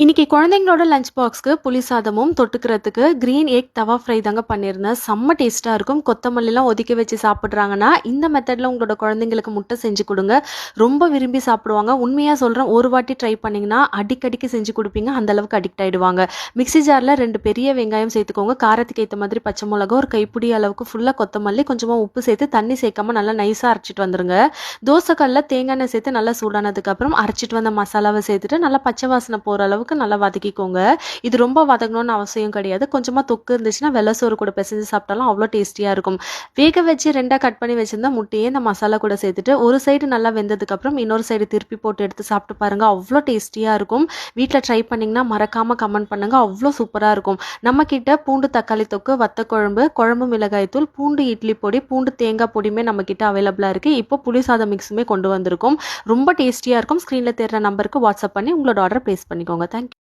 இன்னைக்கு குழந்தைங்களோட லஞ்ச் பாக்ஸ்க்கு புளி சாதமும் தொட்டுக்கிறதுக்கு கிரீன் எக் தவா ஃப்ரை தாங்க பண்ணியிருந்தேன். செம்ம டேஸ்ட்டாக இருக்கும். கொத்தமல்லிலாம் ஒதுக்கி வச்சு சாப்பிட்றாங்கன்னா இந்த மெத்தடில் உங்களோட குழந்தைங்களுக்கு முட்டை செஞ்சு கொடுங்க. ரொம்ப விரும்பி சாப்பிடுவாங்க. உண்மையாக சொல்கிறேன், ஒரு வாட்டி ட்ரை பண்ணிங்கன்னா அடிக்கடிக்கு செஞ்சு கொடுப்பீங்க. அந்தளவுக்கு அடிக்ட் ஆகிடுவாங்க. மிக்ஸி ஜாரில் 2 பெரிய வெங்காயம் சேர்த்துக்கோங்க. காரத்துக்கு ஏற்ற மாதிரி பச்சை மிளகா, ஒரு கைப்பிடி அளவுக்கு ஃபுல்லாக கொத்தமல்லி, கொஞ்சமாக உப்பு சேர்த்து தண்ணி சேர்க்காம நல்லா நைஸாக அரைச்சிட்டு வந்துருங்க. தோசைக்கல்லில் தேங்காய் எண்ணெய் சேர்த்து நல்லா சூடானதுக்கப்புறம் அரைச்சிட்டு வந்த மசாலாவை சேர்த்துட்டு நல்லா பச்சை வாசனை போகிற அளவுக்கு நல்லா வதக்கிக்கோங்க. இது ரொம்ப வதங்கணும்னு அவசியம் கிடையாது. கொஞ்சமா தொக்கு இருந்துச்சுன்னா வெள்ளை சோறு கூட பிசைஞ்சு சாப்பிட்டாலும் அவ்வளோ டேஸ்டியா இருக்கும். வேக வச்சு 2ஆ கட் பண்ணி வச்சிருந்தா முட்டையே இந்த மசாலா கூட சேர்த்துட்டு ஒரு சைடு நல்லா வெந்ததுக்கு அப்புறம் இன்னொரு சைடு திருப்பி போட்டு எடுத்து சாப்பிட்டு பாருங்க. அவ்வளோ டேஸ்டியா இருக்கும். வீட்டில் ட்ரை பண்ணீங்கன்னா மறக்காம கமெண்ட் பண்ணுங்க. அவ்வளோ சூப்பரா இருக்கும். நம்ம கிட்ட பூண்டு தக்காளி தொக்கு, வத்த குழம்பு, குழம்பு மிளகாய் தூள், பூண்டு இட்லி பொடி, பூண்டு தேங்காய் பொடியுமே நம்ம கிட்ட அவைலபிளா இருக்கு. இப்போ புளி சாதம் மிக்ஸுமே கொண்டு வந்திருக்கோம். ரொம்ப டேஸ்டியா இருக்கும். ஸ்க்ரீன்ல தெரிற நம்பருக்கு வாட்ஸ்அப் பண்ணி உங்களோட ஆர்டர் பிளேஸ் பண்ணிக்கோங்க. தேங்க்யூ.